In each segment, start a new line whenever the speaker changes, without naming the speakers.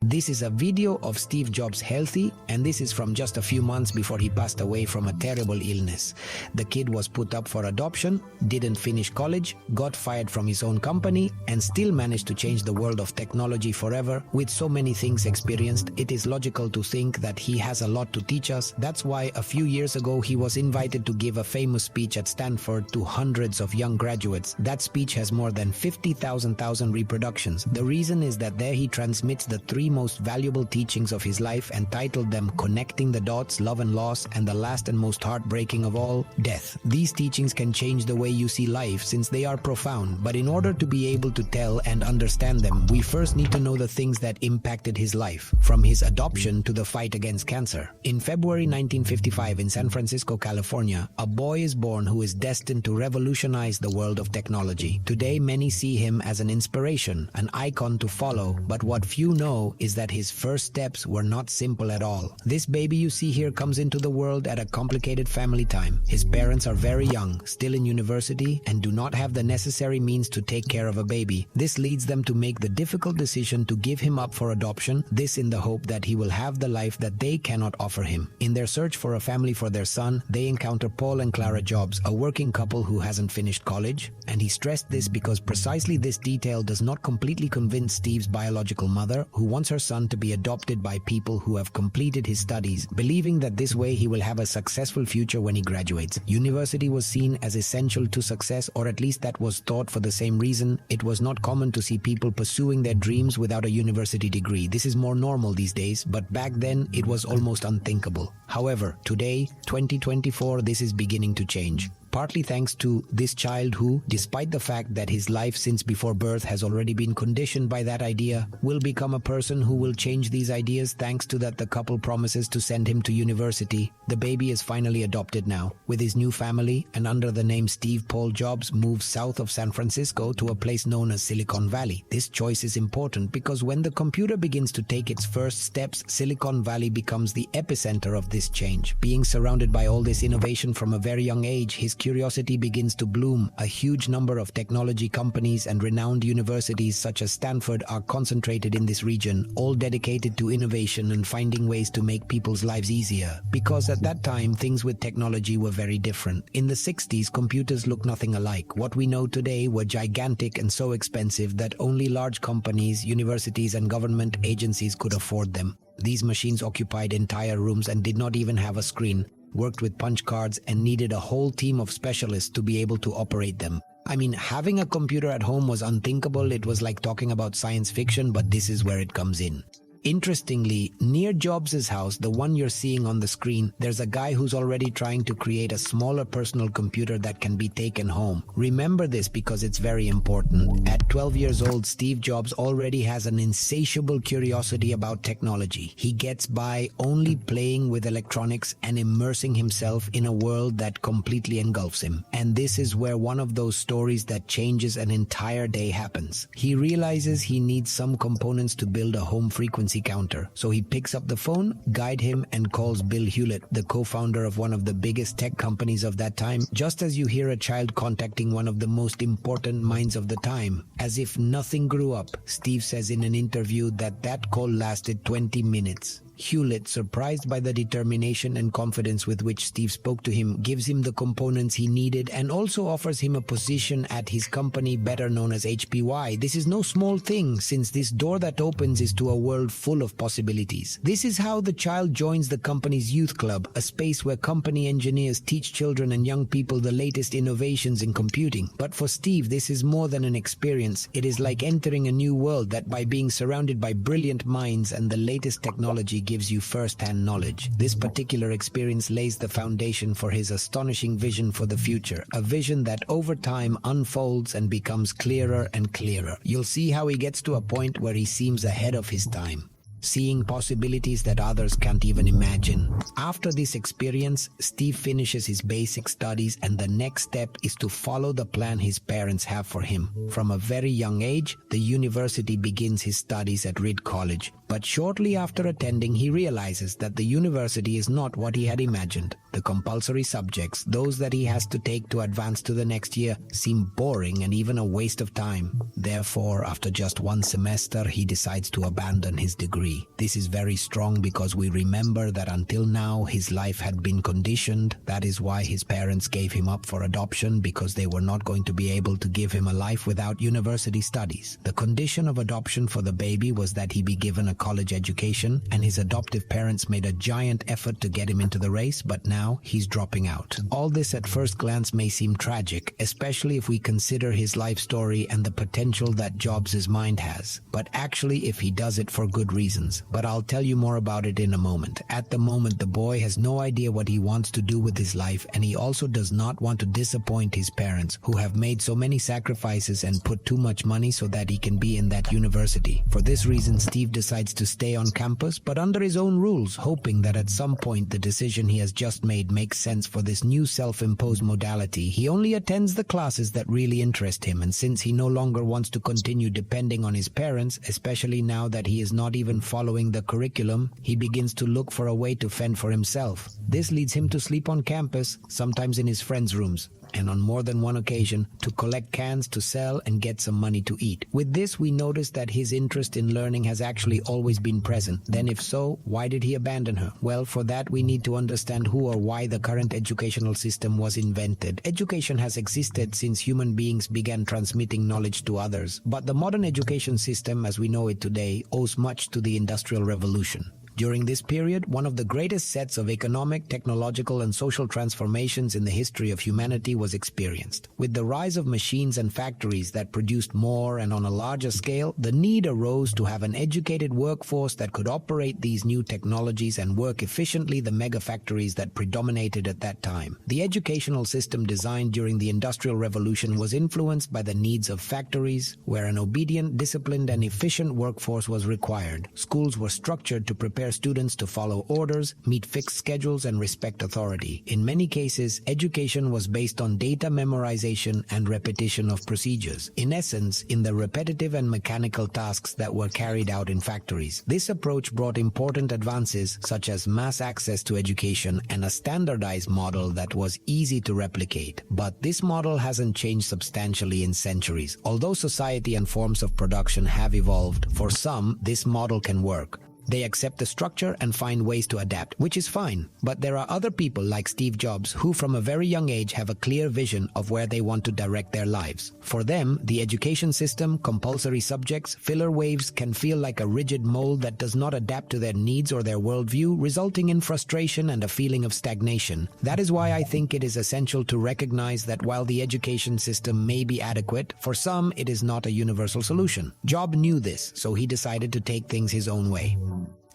This is a video of Steve Jobs healthy, and this is from just a few months before he passed away from a terrible illness. The kid was put up for adoption, didn't finish college, got fired from his own company, and still managed to change the world of technology forever. With so many things experienced, it is logical to think that he has a lot to teach us. That's why a few years ago he was invited to give a famous speech at Stanford to hundreds of young graduates. That speech has more than 50,000 reproductions. The reason is that there he transmits the three most valuable teachings of his life and titled them Connecting the Dots, Love and Loss, and the last and most heartbreaking of all, Death. These teachings can change the way you see life since they are profound, but in order to be able to tell and understand them, we first need to know the things that impacted his life, from his adoption to the fight against cancer. In February 1955 in San Francisco, California, a boy is born who is destined to revolutionize the world of technology. Today, many see him as an inspiration, an icon to follow, but what few know is that his first steps were not simple at all. This baby you see here comes into the world at a complicated family time. His parents are very young, still in university, and do not have the necessary means to take care of a baby. This leads them to make the difficult decision to give him up for adoption, this in the hope that he will have the life that they cannot offer him. In their search for a family for their son, they encounter Paul and Clara Jobs, a working couple who hasn't finished college, and he stressed this because precisely this detail does not completely convince Steve's biological mother, who wants her son to be adopted by people who have completed his studies, believing that this way he will have a successful future when he graduates. University was seen as essential to success, or at least that was thought. For the same reason, it was not common to see people pursuing their dreams without a university degree. This is more normal these days, but back then it was almost unthinkable. However, today, 2024, this is beginning to change. Partly thanks to this child who, despite the fact that his life since before birth has already been conditioned by that idea, will become a person who will change these ideas. Thanks to that, the couple promises to send him to university. The baby is finally adopted now. With his new family and under the name Steve Paul Jobs, moves south of San Francisco to a place known as Silicon Valley. This choice is important because when the computer begins to take its first steps, Silicon Valley becomes the epicenter of this change. Being surrounded by all this innovation from a very young age, his curiosity begins to bloom. A huge number of technology companies and renowned universities such as Stanford are concentrated in this region, all dedicated to innovation and finding ways to make people's lives easier. Because at that time, things with technology were very different. In the 60s, computers looked nothing alike. What we know today were gigantic and so expensive that only large companies, universities, and government agencies could afford them. These machines occupied entire rooms and did not even have a screen, worked with punch cards, and needed a whole team of specialists to be able to operate them. I mean, having a computer at home was unthinkable. It was like talking about science fiction, but this is where it comes in. Interestingly, near Jobs' house, the one you're seeing on the screen, there's a guy who's already trying to create a smaller personal computer that can be taken home. Remember this because it's very important. At 12 years old, Steve Jobs already has an insatiable curiosity about technology. He gets by only playing with electronics and immersing himself in a world that completely engulfs him. And this is where one of those stories that changes an entire day happens. He realizes he needs some components to build a home frequency counter. So he picks up the phone, guide him, and calls Bill Hewlett, the co-founder of one of the biggest tech companies of that time, just as you hear a child contacting one of the most important minds of the time. As if nothing grew up, Steve says in an interview that call lasted 20 minutes. Hewlett, surprised by the determination and confidence with which Steve spoke to him, gives him the components he needed and also offers him a position at his company, better known as HPY. This is no small thing, since this door that opens is to a world full of possibilities. This is how the child joins the company's youth club, a space where company engineers teach children and young people the latest innovations in computing. But for Steve, this is more than an experience. It is like entering a new world that, by being surrounded by brilliant minds and the latest technology, gives you first-hand knowledge. This particular experience lays the foundation for his astonishing vision for the future, a vision that over time unfolds and becomes clearer and clearer. You'll see how he gets to a point where he seems ahead of his time, seeing possibilities that others can't even imagine. After this experience, Steve finishes his basic studies, and the next step is to follow the plan his parents have for him. From a very young age, the university begins his studies at Reed College. But shortly after attending, he realizes that the university is not what he had imagined. The compulsory subjects, those that he has to take to advance to the next year, seem boring and even a waste of time. Therefore, after just one semester, he decides to abandon his degree. This is very strong because we remember that until now his life had been conditioned. That is why his parents gave him up for adoption, because they were not going to be able to give him a life without university studies. The condition of adoption for the baby was that he be given a college education, and his adoptive parents made a giant effort to get him into the race, but now he's dropping out. All this at first glance may seem tragic, especially if we consider his life story and the potential that Jobs' mind has. But actually, if he does it for good reasons. But I'll tell you more about it in a moment. At the moment, the boy has no idea what he wants to do with his life, and he also does not want to disappoint his parents, who have made so many sacrifices and put too much money so that he can be in that university. For this reason, Steve decides to stay on campus, but under his own rules, hoping that at some point the decision he has just made makes sense for this new self-imposed modality. He only attends the classes that really interest him, and since he no longer wants to continue depending on his parents, especially now that he is not even following the curriculum, he begins to look for a way to fend for himself. This leads him to sleep on campus, sometimes in his friends' rooms, and on more than one occasion to collect cans to sell and get some money to eat. With this, we notice that his interest in learning has actually always been present. Then if so, why did he abandon her? Well, for that we need to understand who or why the current educational system was invented. Education has existed since human beings began transmitting knowledge to others, but the modern education system as we know it today owes much to the Industrial Revolution. During this period, one of the greatest sets of economic, technological, and social transformations in the history of humanity was experienced. With the rise of machines and factories that produced more and on a larger scale, the need arose to have an educated workforce that could operate these new technologies and work efficiently the mega factories that predominated at that time. The educational system designed during the Industrial Revolution was influenced by the needs of factories, where an obedient, disciplined, and efficient workforce was required. Schools were structured to prepare students to follow orders, meet fixed schedules, and respect authority. In many cases, education was based on data memorization and repetition of procedures. In essence, in the repetitive and mechanical tasks that were carried out in factories. This approach brought important advances such as mass access to education and a standardized model that was easy to replicate. But this model hasn't changed substantially in centuries. Although society and forms of production have evolved, for some, this model can work. They accept the structure and find ways to adapt, which is fine. But there are other people like Steve Jobs who from a very young age have a clear vision of where they want to direct their lives. For them, the education system, compulsory subjects, filler waves can feel like a rigid mold that does not adapt to their needs or their worldview, resulting in frustration and a feeling of stagnation. That is why I think it is essential to recognize that while the education system may be adequate, for some it is not a universal solution. Jobs knew this, so he decided to take things his own way.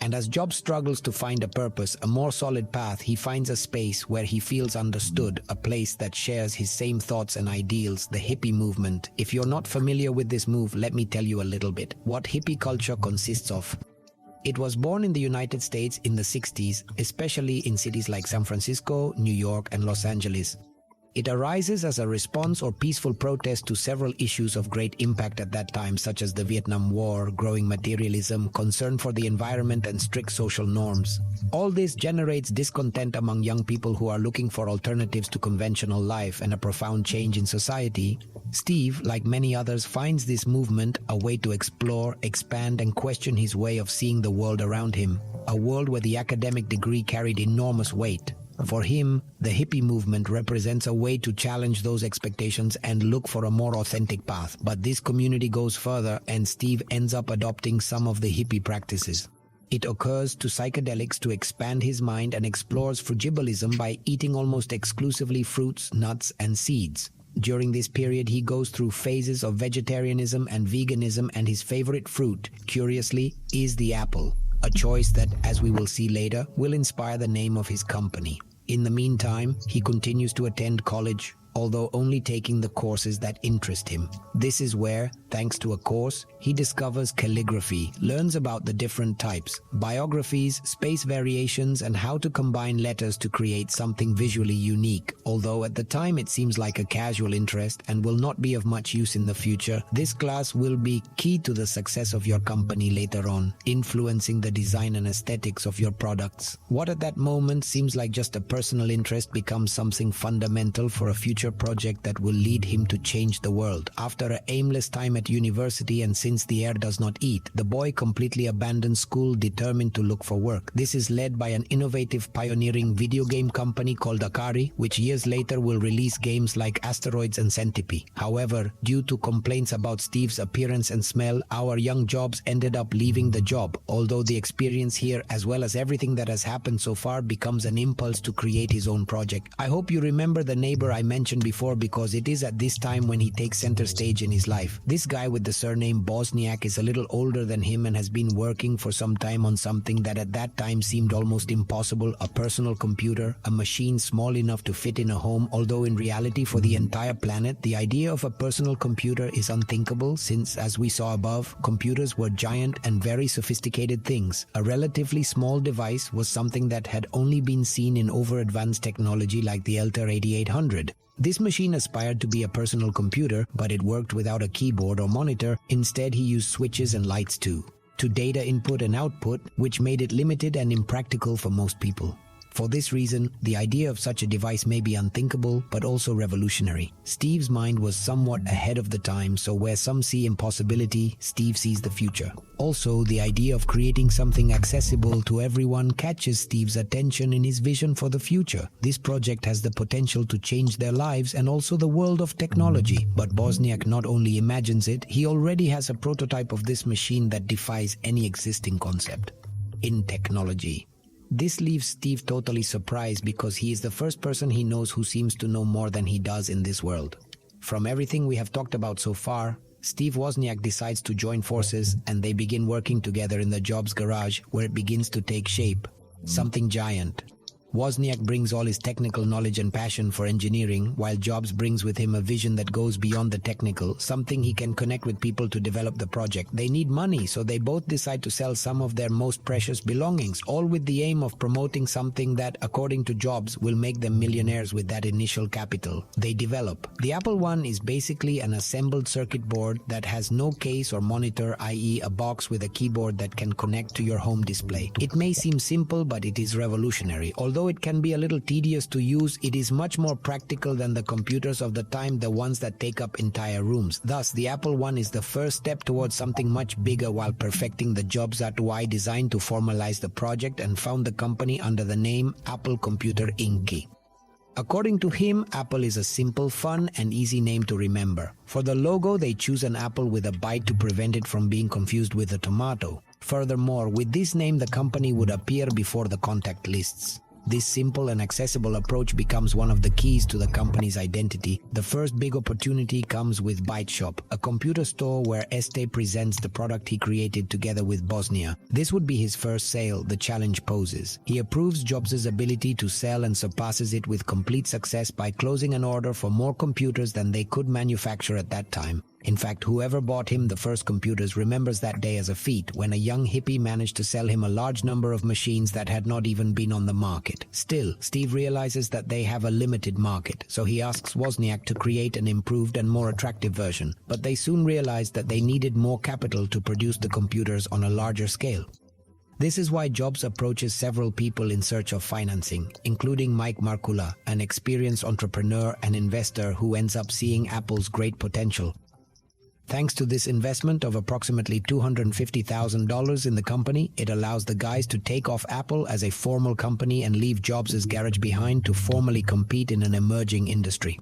And as Jobs struggles to find a purpose, a more solid path, he finds a space where he feels understood, a place that shares his same thoughts and ideals, the hippie movement. If you're not familiar with this move, let me tell you a little bit. What hippie culture consists of. It was born in the United States in the 60s, especially in cities like San Francisco, New York, and Los Angeles. It arises as a response or peaceful protest to several issues of great impact at that time, such as the Vietnam War, growing materialism, concern for the environment, and strict social norms. All this generates discontent among young people who are looking for alternatives to conventional life and a profound change in society. Steve, like many others, finds this movement a way to explore, expand, and question his way of seeing the world around him, a world where the academic degree carried enormous weight. For him, the hippie movement represents a way to challenge those expectations and look for a more authentic path. But this community goes further, and Steve ends up adopting some of the hippie practices. It occurs to psychedelics to expand his mind and explores frugivalism by eating almost exclusively fruits, nuts, and seeds. During this period, he goes through phases of vegetarianism and veganism, and his favorite fruit, curiously, is the apple. A choice that, as we will see later, will inspire the name of his company. In the meantime, he continues to attend college, although only taking the courses that interest him. This is where, thanks to a course, he discovers calligraphy, learns about the different types, biographies, space variations, and how to combine letters to create something visually unique. Although at the time it seems like a casual interest and will not be of much use in the future, this class will be key to the success of your company later on, influencing the design and aesthetics of your products. What at that moment seems like just a personal interest becomes something fundamental for a future project that will lead him to change the world. After an aimless time at university, and since the air does not eat, the boy completely abandons school, determined to look for work. This is led by an innovative, pioneering video game company called Akari, which years later will release games like Asteroids and Centipede. However, due to complaints about Steve's appearance and smell, our young Jobs ended up leaving the job, although the experience here, as well as everything that has happened so far, becomes an impulse to create his own project. I hope you remember the neighbor I mentioned before, because it is at this time when he takes center stage in his life. This guy with the surname Bosniak is a little older than him and has been working for some time on something that at that time seemed almost impossible, a personal computer, a machine small enough to fit in a home, although in reality for the entire planet, the idea of a personal computer is unthinkable since, as we saw above, computers were giant and very sophisticated things. A relatively small device was something that had only been seen in over-advanced technology like the Elter 8800. This machine aspired to be a personal computer, but it worked without a keyboard or monitor. Instead, he used switches and lights to data input and output, which made it limited and impractical for most people. For this reason, the idea of such a device may be unthinkable, but also revolutionary. Steve's mind was somewhat ahead of the time, so where some see impossibility, Steve sees the future. Also, the idea of creating something accessible to everyone catches Steve's attention in his vision for the future. This project has the potential to change their lives and also the world of technology. But Bosniak not only imagines it, he already has a prototype of this machine that defies any existing concept in technology. This leaves Steve totally surprised because he is the first person he knows who seems to know more than he does in this world. From everything we have talked about so far, Steve Wozniak decides to join forces and they begin working together in the Jobs garage, where it begins to take shape. Something giant. Wozniak brings all his technical knowledge and passion for engineering, while Jobs brings with him a vision that goes beyond the technical, something he can connect with people to develop the project. They need money, so they both decide to sell some of their most precious belongings, all with the aim of promoting something that, according to Jobs, will make them millionaires with that initial capital. They develop. The Apple I is basically an assembled circuit board that has no case or monitor, i.e. a box with a keyboard that can connect to your home display. It may seem simple, but it is revolutionary. Although it can be a little tedious to use, it is much more practical than the computers of the time, the ones that take up entire rooms. Thus, the Apple I is the first step towards something much bigger while perfecting the Jobs UI design to formalize the project and found the company under the name Apple Computer Inc. According to him, Apple is a simple, fun, and easy name to remember. For the logo, they choose an apple with a bite to prevent it from being confused with a tomato. Furthermore, with this name, the company would appear before the contact lists. This simple and accessible approach becomes one of the keys to the company's identity. The first big opportunity comes with Byte Shop, a computer store where Este presents the product he created together with Bosnia. This would be his first sale. The challenge poses. He approves Jobs' ability to sell and surpasses it with complete success by closing an order for more computers than they could manufacture at that time. In fact, whoever bought him the first computers remembers that day as a feat, when a young hippie managed to sell him a large number of machines that had not even been on the market. Still, Steve realizes that they have a limited market, so he asks Wozniak to create an improved and more attractive version. But they soon realized that they needed more capital to produce the computers on a larger scale. This is why Jobs approaches several people in search of financing, including Mike Markula, an experienced entrepreneur and investor who ends up seeing Apple's great potential. Thanks to this investment of approximately $250,000 in the company, it allows the guys to take off Apple as a formal company and leave Jobs' garage behind to formally compete in an emerging industry.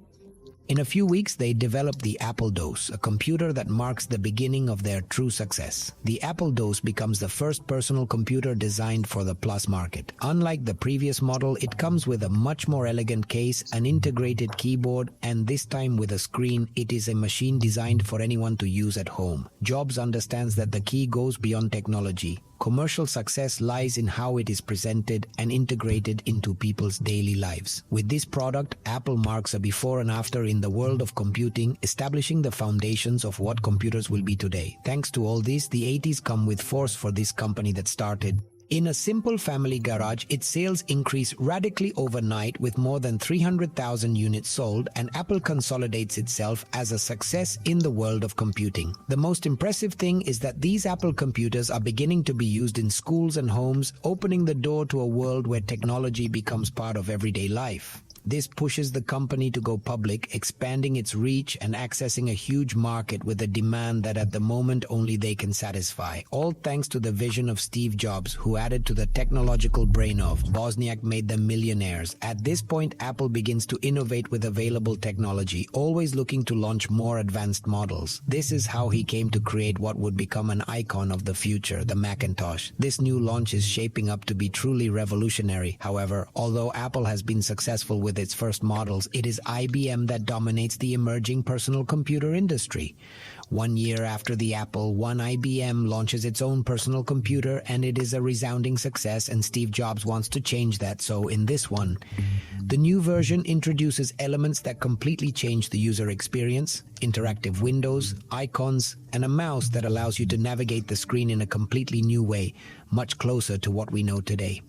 In a few weeks, they developed the Apple DOS, a computer that marks the beginning of their true success. The Apple DOS becomes the first personal computer designed for the Plus market. Unlike the previous model, it comes with a much more elegant case, an integrated keyboard, and this time with a screen. It is a machine designed for anyone to use at home. Jobs understands that the key goes beyond technology. Commercial success lies in how it is presented and integrated into people's daily lives. With this product, Apple marks a before and after in the world of computing, establishing the foundations of what computers will be today. Thanks to all this, the 80s come with force for this company that started in a simple family garage. Its sales increase radically overnight with more than 300,000 units sold, and Apple consolidates itself as a success in the world of computing. The most impressive thing is that these Apple computers are beginning to be used in schools and homes, opening the door to a world where technology becomes part of everyday life. This pushes the company to go public, expanding its reach and accessing a huge market with a demand that at the moment only they can satisfy. All thanks to the vision of Steve Jobs, who added to the technological brain of Wozniak made them millionaires. At this point, Apple begins to innovate with available technology, always looking to launch more advanced models. This is how he came to create what would become an icon of the future, the Macintosh. This new launch is shaping up to be truly revolutionary. However, although Apple has been successful with its first models, it is IBM that dominates the emerging personal computer industry. 1 year after the Apple I, IBM launches its own personal computer, and it is a resounding success, and Steve Jobs wants to change that. So in this one, the new version introduces elements that completely change the user experience: interactive windows, icons, and a mouse that allows you to navigate the screen in a completely new way, much closer to what we know today.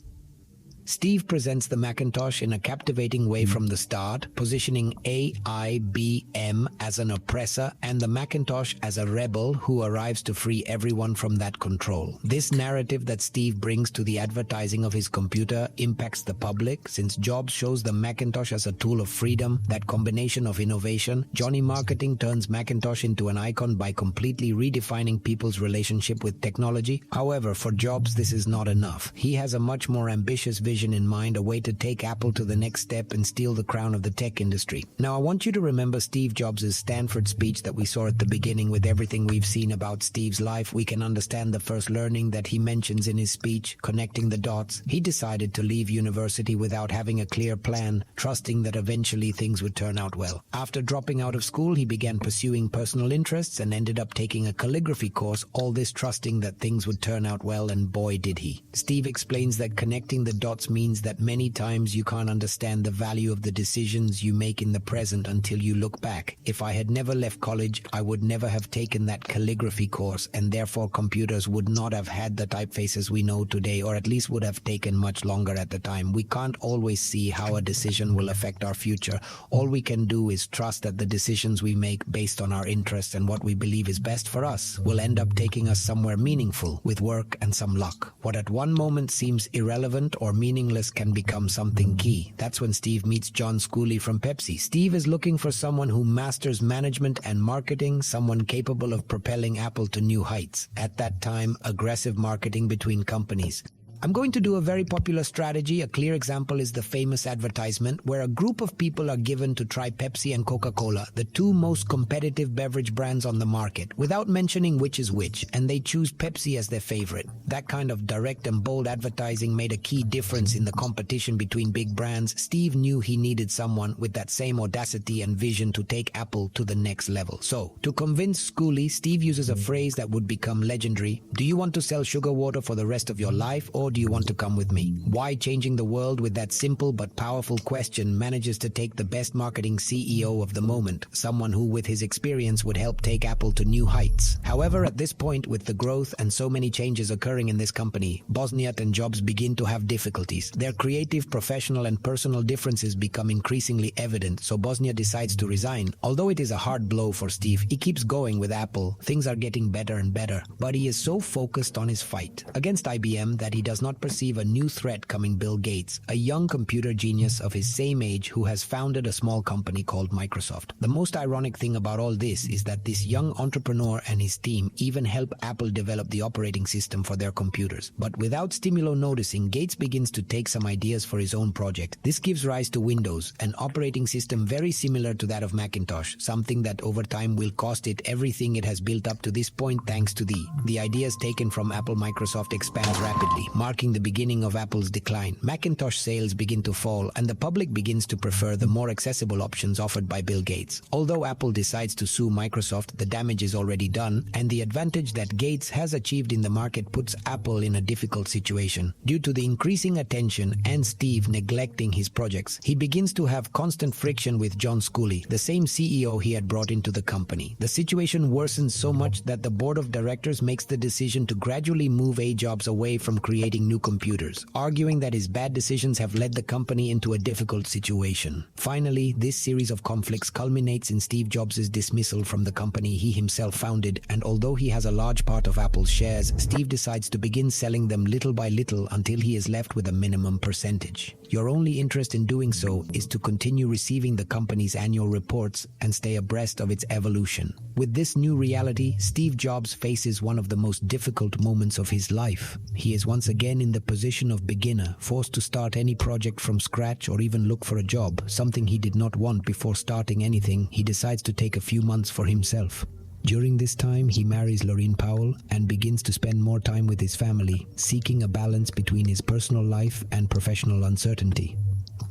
Steve presents the Macintosh in a captivating way from the start, positioning IBM as an oppressor and the Macintosh as a rebel who arrives to free everyone from that control. This narrative that Steve brings to the advertising of his computer impacts the public, since Jobs shows the Macintosh as a tool of freedom. That combination of innovation, Johnny marketing turns Macintosh into an icon by completely redefining people's relationship with technology. However, for Jobs, this is not enough. He has a much more ambitious vision in mind, a way to take Apple to the next step and steal the crown of the tech industry. Now, I want you to remember Steve Jobs' Stanford speech that we saw at the beginning. With everything we've seen about Steve's life, we can understand the first learning that he mentions in his speech, connecting the dots. He decided to leave university without having a clear plan, trusting that eventually things would turn out well. After dropping out of school, he began pursuing personal interests and ended up taking a calligraphy course, all this trusting that things would turn out well, and boy did he. Steve explains that connecting the dots means that many times you can't understand the value of the decisions you make in the present until you look back. If I had never left college, I would never have taken that calligraphy course, and therefore computers would not have had the typefaces we know today, or at least would have taken much longer at the time. We can't always see how a decision will affect our future. All we can do is trust that the decisions we make based on our interests and what we believe is best for us will end up taking us somewhere meaningful, with work and some luck. What at one moment seems irrelevant or meaningless can become something key. That's when Steve meets John Schooley from Pepsi. Steve is looking for someone who masters management and marketing, someone capable of propelling Apple to new heights. At that time, aggressive marketing between companies. I'm going to do a very popular strategy. A clear example is the famous advertisement where a group of people are given to try Pepsi and Coca-Cola, the two most competitive beverage brands on the market, without mentioning which is which, and they choose Pepsi as their favorite. That kind of direct and bold advertising made a key difference in the competition between big brands. Steve knew he needed someone with that same audacity and vision to take Apple to the next level. So, to convince Schooley, Steve uses a phrase that would become legendary: "Do you want to sell sugar water for the rest of your life, or do you want to come with me?" Why changing the world with that simple but powerful question manages to take the best marketing CEO of the moment, someone who with his experience would help take Apple to new heights. However, at this point, with the growth and so many changes occurring in this company, Wozniak and Jobs begin to have difficulties. Their creative, professional, and personal differences become increasingly evident, so Wozniak decides to resign. Although it is a hard blow for Steve, he keeps going with Apple. Things are getting better and better, but he is so focused on his fight against IBM that he does not perceive a new threat coming: Bill Gates, a young computer genius of his same age who has founded a small company called Microsoft. The most ironic thing about all this is that this young entrepreneur and his team even help Apple develop the operating system for their computers. But without Stimulo noticing, Gates begins to take some ideas for his own project. This gives rise to Windows, an operating system very similar to that of Macintosh, something that over time will cost it everything it has built up to this point. Thanks to the ideas taken from Apple, Microsoft expands rapidly. marking the beginning of Apple's decline. Macintosh sales begin to fall, and the public begins to prefer the more accessible options offered by Bill Gates. Although Apple decides to sue Microsoft, the damage is already done, and the advantage that Gates has achieved in the market puts Apple in a difficult situation. Due to the increasing attention and Steve neglecting his projects, he begins to have constant friction with John Sculley, the same CEO he had brought into the company. The situation worsens so much that the board of directors makes the decision to gradually move Jobs away from creating new computers, arguing that his bad decisions have led the company into a difficult situation. Finally, this series of conflicts culminates in Steve Jobs' dismissal from the company he himself founded, and although he has a large part of Apple's shares, Steve decides to begin selling them little by little until he is left with a minimum percentage. Your only interest in doing so is to continue receiving the company's annual reports and stay abreast of its evolution. With this new reality, Steve Jobs faces one of the most difficult moments of his life. He is once again in the position of beginner, forced to start any project from scratch or even look for a job, something he did not want before starting anything. He decides to take a few months for himself. During this time, he marries Laureen Powell and begins to spend more time with his family, seeking a balance between his personal life and professional uncertainty.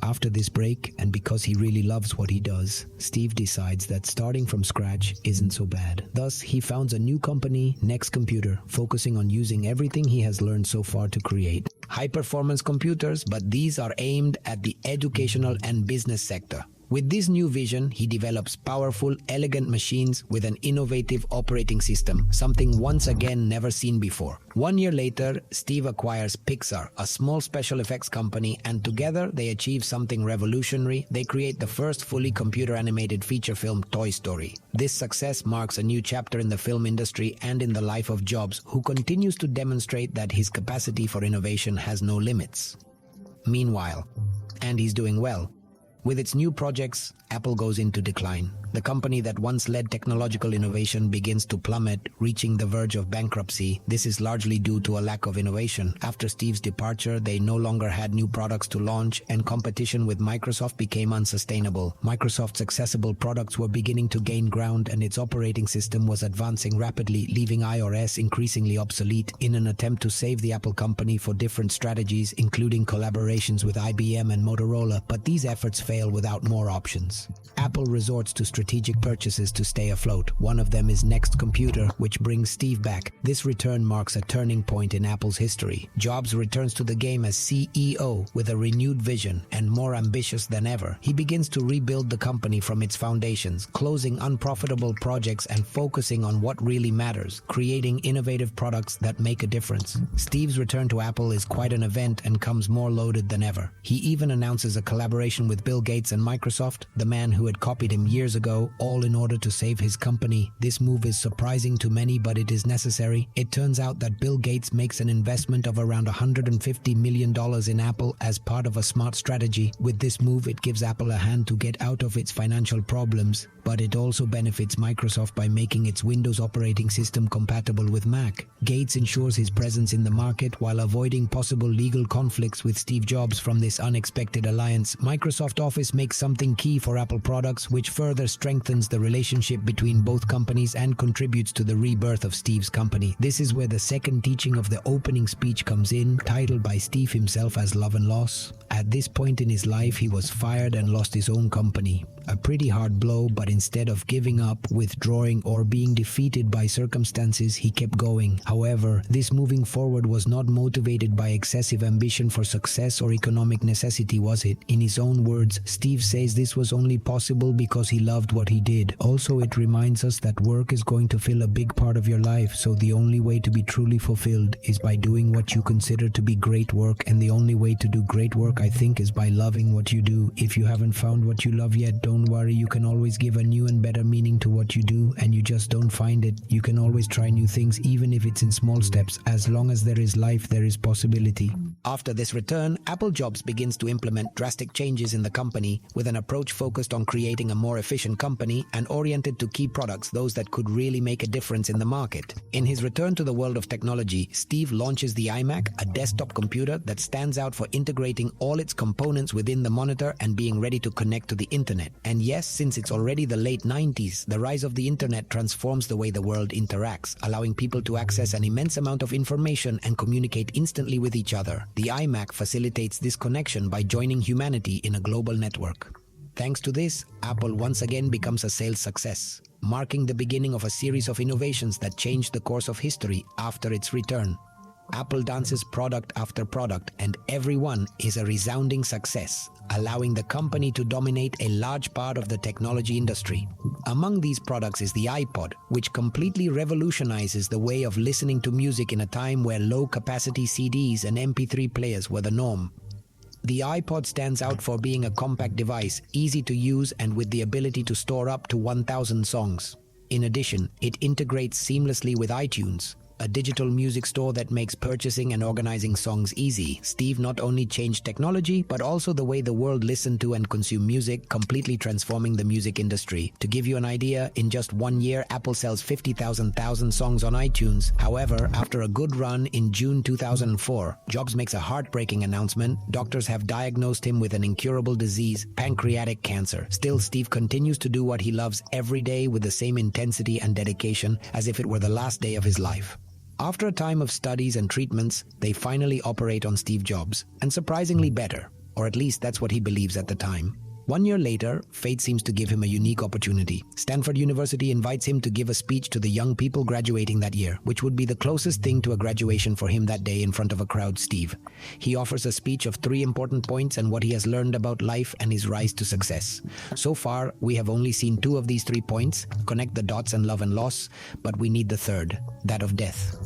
After this break, and because he really loves what he does, Steve decides that starting from scratch isn't so bad. Thus, he founds a new company, Next Computer, focusing on using everything he has learned so far to create high-performance computers, but these are aimed at the educational and business sector. With this new vision, he develops powerful, elegant machines with an innovative operating system, something once again never seen before. 1 year later, Steve acquires Pixar, a small special effects company, and together they achieve something revolutionary. They create the first fully computer-animated feature film, Toy Story. This success marks a new chapter in the film industry and in the life of Jobs, who continues to demonstrate that his capacity for innovation has no limits. Meanwhile, and he's doing well, with its new projects, Apple goes into decline. The company that once led technological innovation begins to plummet, reaching the verge of bankruptcy. This is largely due to a lack of innovation. After Steve's departure, they no longer had new products to launch, and competition with Microsoft became unsustainable. Microsoft's accessible products were beginning to gain ground, and its operating system was advancing rapidly, leaving iOS increasingly obsolete. In an attempt to save the Apple company for different strategies, including collaborations with IBM and Motorola, but these efforts fail without more options. Apple resorts to strategic purchases to stay afloat. One of them is Next Computer, which brings Steve back. This return marks a turning point in Apple's history. Jobs returns to the game as CEO with a renewed vision and more ambitious than ever. He begins to rebuild the company from its foundations, closing unprofitable projects and focusing on what really matters, creating innovative products that make a difference. Steve's return to Apple is quite an event and comes more loaded than ever. He even announces a collaboration with Bill Gates and Microsoft, the man who had copied him years ago, all in order to save his company. This move is surprising to many, but it is necessary. It turns out that Bill Gates makes an investment of around $150 million in Apple as part of a smart strategy. With this move, it gives Apple a hand to get out of its financial problems, but it also benefits Microsoft by making its Windows operating system compatible with Mac. Gates ensures his presence in the market while avoiding possible legal conflicts with Steve Jobs from this unexpected alliance. Microsoft Office makes something key for Apple products, which further strengthens the relationship between both companies and contributes to the rebirth of Steve's company. This is where the second teaching of the opening speech comes in, titled by Steve himself as Love and Loss. At this point in his life, he was fired and lost his own company. A pretty hard blow, but instead of giving up, withdrawing, or being defeated by circumstances, he kept going. However, this moving forward was not motivated by excessive ambition for success or economic necessity, was it? In his own words, Steve says this was only possible because he loved what he did. Also, it reminds us that work is going to fill a big part of your life, so the only way to be truly fulfilled is by doing what you consider to be great work, and the only way to do great work, I think, is by loving what you do. If you haven't found what you love yet, don't worry, you can always give a new and better meaning to what you do, and you just don't find it. You can always try new things, even if it's in small steps. As long as there is life, there is possibility. After this return, Apple Jobs begins to implement drastic changes in the company with an approach focused on creating a more efficient company and oriented to key products, those that could really make a difference in the market. In his return to the world of technology, Steve launches the iMac, a desktop computer that stands out for integrating all its components within the monitor and being ready to connect to the internet. And yes, since it's already the late 90s, the rise of the internet transforms the way the world interacts, allowing people to access an immense amount of information and communicate instantly with each other. The iMac facilitates this connection by joining humanity in a global network. Thanks to this, Apple once again becomes a sales success, marking the beginning of a series of innovations that changed the course of history after its return. Apple dances product after product, and every one is a resounding success, allowing the company to dominate a large part of the technology industry. Among these products is the iPod, which completely revolutionizes the way of listening to music in a time where low-capacity CDs and MP3 players were the norm. The iPod stands out for being a compact device, easy to use, and with the ability to store up to 1,000 songs. In addition, it integrates seamlessly with iTunes, a digital music store that makes purchasing and organizing songs easy. Steve not only changed technology, but also the way the world listened to and consumed music, completely transforming the music industry. To give you an idea, in just 1 year, Apple sells 50,000 songs on iTunes. However, after a good run in June 2004, Jobs makes a heartbreaking announcement. Doctors have diagnosed him with an incurable disease, pancreatic cancer. Still, Steve continues to do what he loves every day with the same intensity and dedication as if it were the last day of his life. After a time of studies and treatments, they finally operate on Steve Jobs, and surprisingly better, or at least that's what he believes at the time. 1 year later, fate seems to give him a unique opportunity. Stanford University invites him to give a speech to the young people graduating that year, which would be the closest thing to a graduation for him that day in front of a crowd. Steve. He offers a speech of 3 important points and what he has learned about life and his rise to success. So far, we have only seen 2 of these 3 points, connect the dots and love and loss, but we need the third, that of death.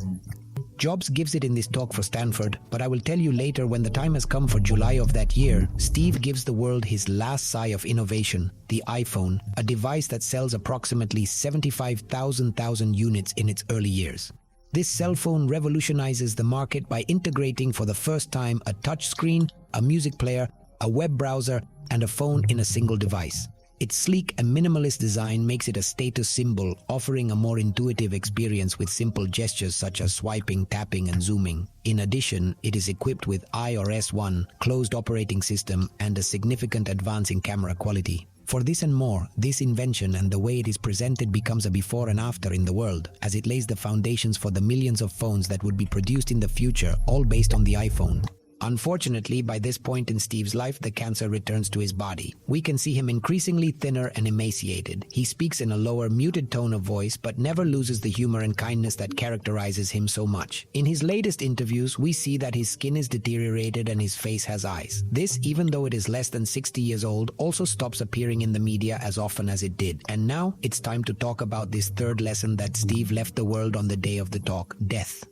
Jobs gives it in this talk for Stanford, but I will tell you later when the time has come for July of that year, Steve gives the world his last sigh of innovation, the iPhone, a device that sells approximately 75,000 units in its early years. This cell phone revolutionizes the market by integrating for the first time a touchscreen, a music player, a web browser, and a phone in a single device. Its sleek and minimalist design makes it a status symbol, offering a more intuitive experience with simple gestures such as swiping, tapping, and zooming. In addition, it is equipped with iOS 1, closed operating system, and a significant advance in camera quality. For this and more, this invention and the way it is presented becomes a before and after in the world, as it lays the foundations for the millions of phones that would be produced in the future, all based on the iPhone. Unfortunately, by this point in Steve's life, the cancer returns to his body. We can see him increasingly thinner and emaciated. He speaks in a lower, muted tone of voice, but never loses the humor and kindness that characterizes him so much. In his latest interviews, we see that his skin is deteriorated and his face has eyes. This, even though it is less than 60 years old, also stops appearing in the media as often as it did. And now, it's time to talk about this third lesson that Steve left the world on the day of the talk: death.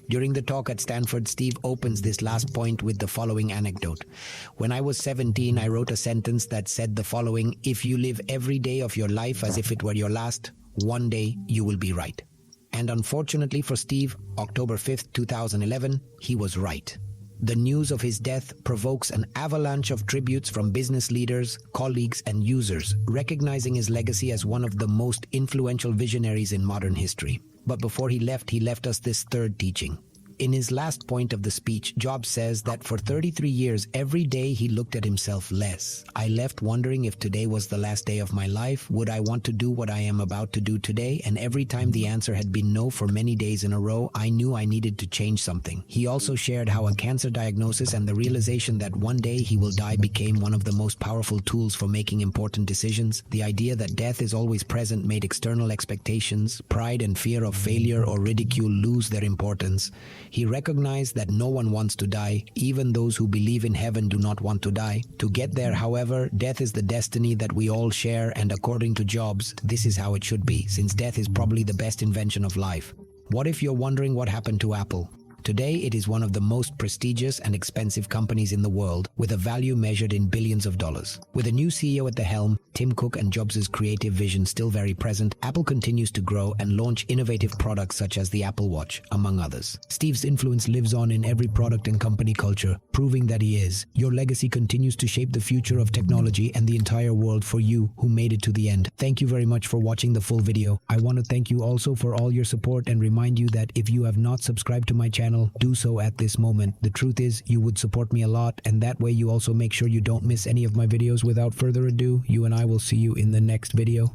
During the talk at Stanford, Steve opens this last point with the following anecdote. When I was 17, I wrote a sentence that said the following: if you live every day of your life as if it were your last, one day you will be right. And unfortunately for Steve, October 5th, 2011, he was right. The news of his death provokes an avalanche of tributes from business leaders, colleagues, and users, recognizing his legacy as one of the most influential visionaries in modern history. But before he left us this third teaching. In his last point of the speech, Jobs says that for 33 years, every day he looked at himself less. I left wondering if today was the last day of my life. Would I want to do what I am about to do today? And every time the answer had been no for many days in a row, I knew I needed to change something. He also shared how a cancer diagnosis and the realization that one day he will die became one of the most powerful tools for making important decisions. The idea that death is always present made external expectations, pride and fear of failure or ridicule lose their importance. He recognized that no one wants to die. Even those who believe in heaven do not want to die. To get there, however, death is the destiny that we all share, and according to Jobs, this is how it should be, since death is probably the best invention of life. What if you're wondering what happened to Apple? Today, it is one of the most prestigious and expensive companies in the world, with a value measured in billions of dollars. With a new CEO at the helm, Tim Cook and Jobs' creative vision still very present, Apple continues to grow and launch innovative products such as the Apple Watch, among others. Steve's influence lives on in every product and company culture, proving that he is. Your legacy continues to shape the future of technology and the entire world for you who made it to the end. Thank you very much for watching the full video. I want to thank you also for all your support and remind you that if you have not subscribed to my channel, do so at this moment. The truth is, you would support me a lot, and that way you also make sure you don't miss any of my videos. Without further ado, you and I will see you in the next video.